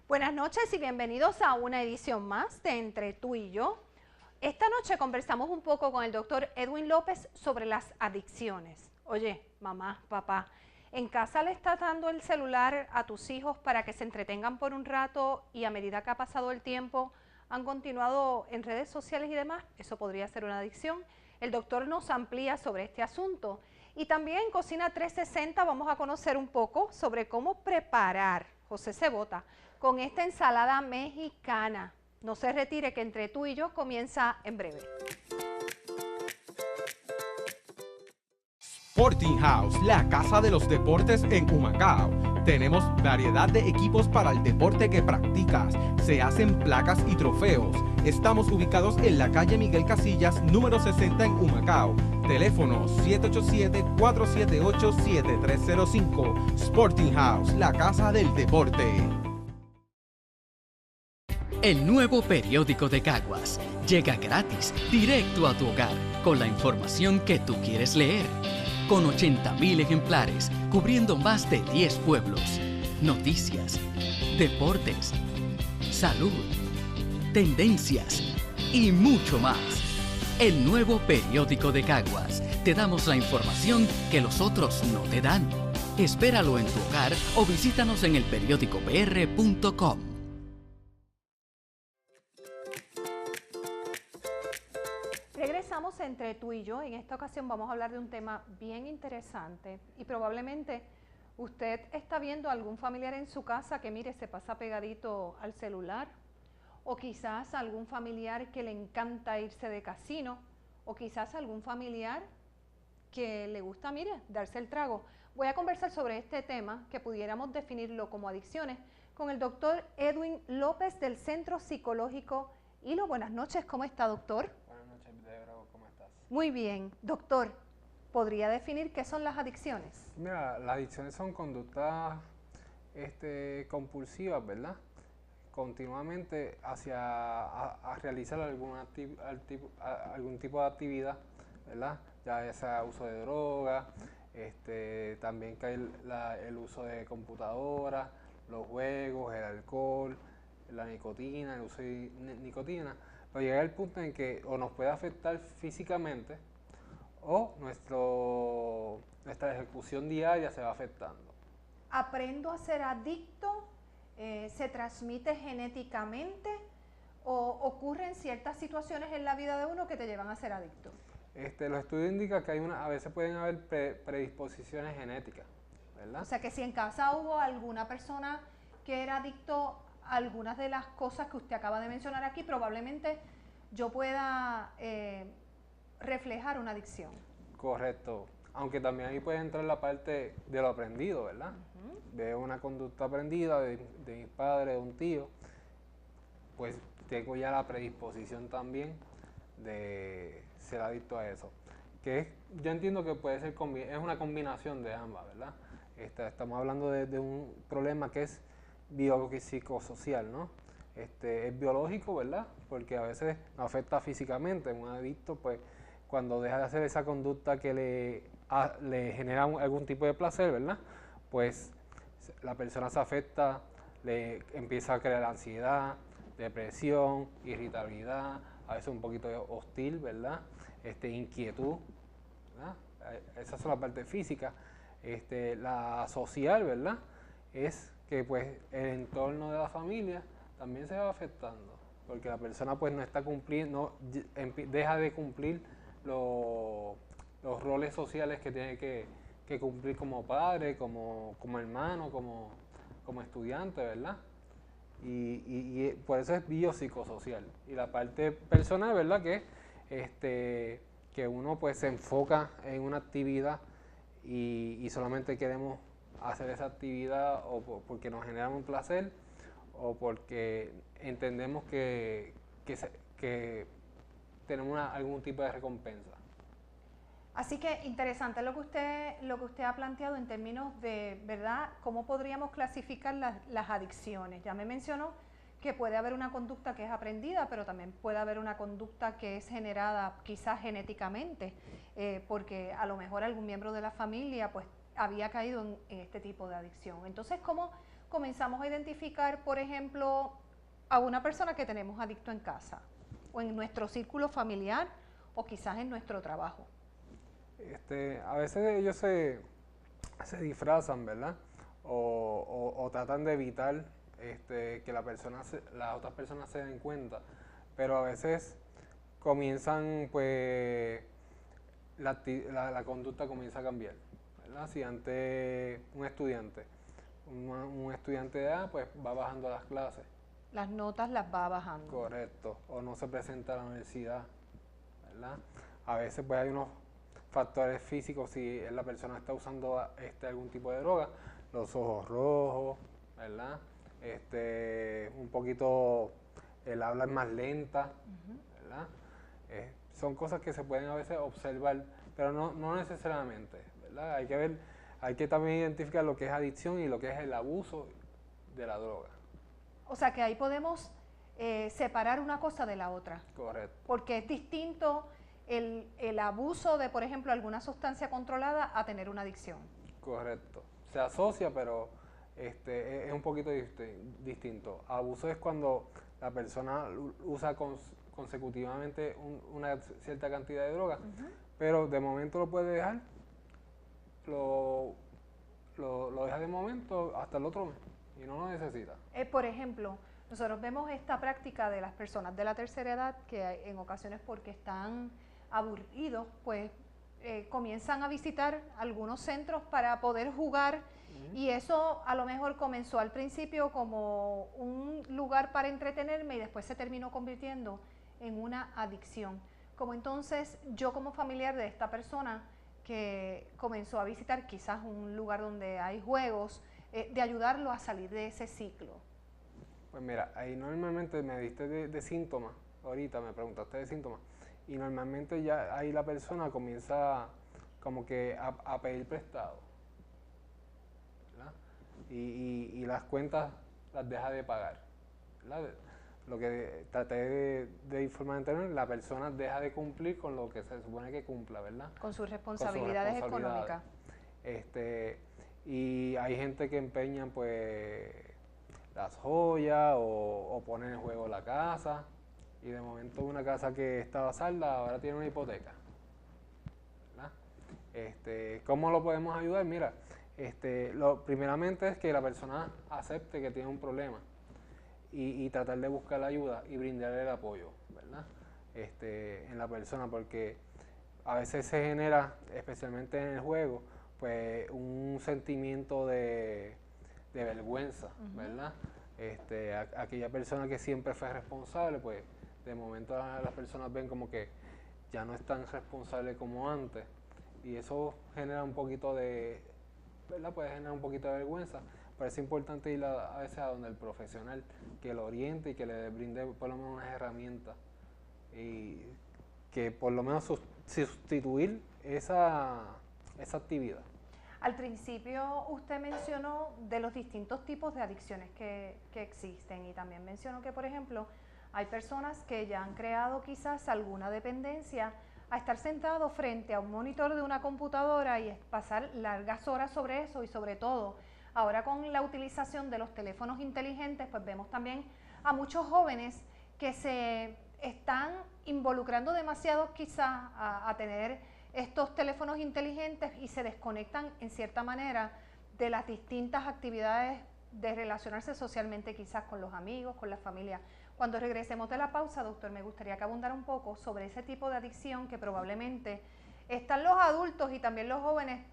Buenas noches y bienvenidos a una edición más de Entre tú y yo. Esta noche conversamos un poco con el doctor Edwin López sobre las adicciones. Oye, mamá, papá, ¿en casa le estás dando el celular a tus hijos para que se entretengan por un rato y a medida que ha pasado el tiempo han continuado en redes sociales y demás? Eso podría ser una adicción. El doctor nos amplía sobre este asunto. Y también en Cocina 360 vamos a conocer un poco sobre cómo preparar, José Cebota, con esta ensalada mexicana. No se retire, que Entre tú y yo comienza en breve. Sporting House, la casa de los deportes en Humacao. Tenemos variedad de equipos para el deporte que practicas. Se hacen placas y trofeos. Estamos ubicados en la calle Miguel Casillas, número 60 en Humacao. Teléfono 787-478-7305. Sporting House, la casa del deporte. El nuevo periódico de Caguas llega gratis, directo a tu hogar, con la información que tú quieres leer. Con 80,000 ejemplares, cubriendo más de 10 pueblos. Noticias, deportes, salud, tendencias y mucho más. El nuevo periódico de Caguas. Te damos la información que los otros no te dan. Espéralo en tu hogar o visítanos en elperiodicopr.com. Regresamos Entre tú y yo. En esta ocasión vamos a hablar de un tema bien interesante y probablemente usted está viendo a algún familiar en su casa que, mire, se pasa pegadito al celular, o quizás algún familiar que le encanta irse de casino, o quizás algún familiar que le gusta, mire, darse el trago. Voy a conversar sobre este tema que pudiéramos definirlo como adicciones con el doctor Edwin López del Centro Psicológico Hilo. Buenas noches, ¿cómo está, doctor? ¿Cómo estás? Muy bien. Doctor, ¿podría definir qué son las adicciones? Mira, las adicciones son conductas compulsivas, ¿verdad? Continuamente a realizar algún tipo de actividad, ¿verdad? Ya sea uso de droga, también cae el uso de computadoras, los juegos, el alcohol, la nicotina, el uso de nicotina. Pero llega el punto en que o nos puede afectar físicamente o nuestra ejecución diaria se va afectando. ¿Aprendo a ser adicto? ¿Se transmite genéticamente? ¿O ocurren ciertas situaciones en la vida de uno que te llevan a ser adicto? Los estudios indican que a veces pueden haber predisposiciones genéticas, ¿verdad? O sea que si en casa hubo alguna persona que era adicto a algunas de las cosas que usted acaba de mencionar aquí, probablemente yo pueda reflejar una adicción. Correcto. Aunque también ahí puede entrar la parte de lo aprendido, ¿verdad? De una conducta aprendida de mis padres, de un tío, pues tengo ya la predisposición también de ser adicto a eso. Yo entiendo que puede ser es una combinación de ambas, ¿verdad? Estamos hablando de un problema que es biopsicosocial, ¿no? Es biológico, ¿verdad? Porque a veces nos afecta físicamente. Un adicto, pues, cuando deja de hacer esa conducta que le genera algún tipo de placer, ¿verdad? Pues la persona se afecta, le empieza a crear ansiedad, depresión, irritabilidad, a veces un poquito hostil, ¿verdad? Inquietud, ¿verdad? Esa es la parte física. La social, ¿verdad? Es que pues el entorno de la familia también se va afectando, porque la persona pues no está cumpliendo, deja de cumplir los roles sociales que tiene que cumplir como padre, como hermano, como estudiante, ¿verdad? Y por eso es biopsicosocial. Y la parte personal, ¿verdad? Que uno pues se enfoca en una actividad y solamente queremos hacer esa actividad o porque nos genera un placer o porque entendemos que tenemos algún tipo de recompensa. Así que interesante lo que usted ha planteado en términos de, ¿verdad?, cómo podríamos clasificar las adicciones. Ya me mencionó que puede haber una conducta que es aprendida, pero también puede haber una conducta que es generada quizás genéticamente, porque a lo mejor algún miembro de la familia pues había caído en este tipo de adicción. Entonces, ¿cómo comenzamos a identificar, por ejemplo, a una persona que tenemos adicto en casa, o en nuestro círculo familiar, o quizás en nuestro trabajo? A veces ellos se disfrazan, ¿verdad? O tratan de evitar que las otras personas se den cuenta, pero a veces comienzan, pues, la conducta comienza a cambiar, ¿verdad? Si antes un estudiante de edad, pues va bajando las clases. Las notas las va bajando. Correcto, o no se presenta a la universidad, ¿verdad? A veces pues hay unos factores físicos, si la persona está usando algún tipo de droga, los ojos rojos, ¿verdad? Un poquito, el habla es más lenta, ¿verdad? Son cosas que se pueden a veces observar, pero no necesariamente, ¿verdad? Hay que también identificar lo que es adicción y lo que es el abuso de la droga. O sea que ahí podemos separar una cosa de la otra. Correcto. Porque es distinto el abuso de, por ejemplo, alguna sustancia controlada a tener una adicción. Correcto. Se asocia, pero es un poquito distinto. Abuso es cuando la persona usa consecutivamente una cierta cantidad de droga, pero de momento lo puede dejar, lo deja de momento hasta el otro mes y no lo necesita. Por ejemplo, nosotros vemos esta práctica de las personas de la tercera edad que en ocasiones porque están aburridos, pues comienzan a visitar algunos centros para poder jugar, y eso a lo mejor comenzó al principio como un lugar para entretenerme y después se terminó convirtiendo en una adicción. Como entonces yo, como familiar de esta persona que comenzó a visitar quizás un lugar donde hay juegos, de ayudarlo a salir de ese ciclo. Pues mira, ahí normalmente me diste de síntomas, ahorita me preguntaste de síntomas, y normalmente ya ahí la persona comienza como que a pedir prestado, ¿verdad? Y las cuentas las deja de pagar, ¿verdad? Lo que traté de informar anteriormente, la persona deja de cumplir con lo que se supone que cumpla, ¿verdad? Con sus responsabilidades económicas. Y hay gente que empeñan pues las joyas o ponen en juego la casa, y de momento una casa que estaba salda ahora tiene una hipoteca, ¿verdad? ¿Cómo lo podemos ayudar? Mira, primeramente es que la persona acepte que tiene un problema y tratar de buscar la ayuda y brindarle el apoyo, ¿verdad? En la persona, porque a veces se genera, especialmente en el juego, pues un sentimiento de vergüenza, ¿verdad? Aquella persona que siempre fue responsable, pues de momento las personas ven como que ya no es tan responsable como antes, y eso genera un poquito de, ¿verdad? Puede generar un poquito de vergüenza, pero es importante ir a veces a donde el profesional, que lo oriente y que le brinde por lo menos unas herramientas, y que por lo menos sustituir esa actividad. Al principio usted mencionó de los distintos tipos de adicciones que existen, y también mencionó que, por ejemplo, hay personas que ya han creado quizás alguna dependencia a estar sentado frente a un monitor de una computadora y pasar largas horas sobre eso, y sobre todo ahora con la utilización de los teléfonos inteligentes, pues vemos también a muchos jóvenes que se están involucrando demasiado quizás a tener estos teléfonos inteligentes y se desconectan en cierta manera de las distintas actividades de relacionarse socialmente quizás con los amigos, con la familia. Cuando regresemos de la pausa, doctor, me gustaría que abundara un poco sobre ese tipo de adicción que probablemente están los adultos y también los jóvenes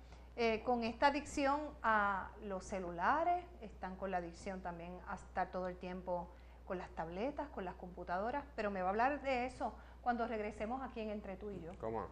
con esta adicción a los celulares, están con la adicción también a estar todo el tiempo con las tabletas, con las computadoras, pero me va a hablar de eso cuando regresemos aquí en Entre Tú y Yo. ¿Cómo?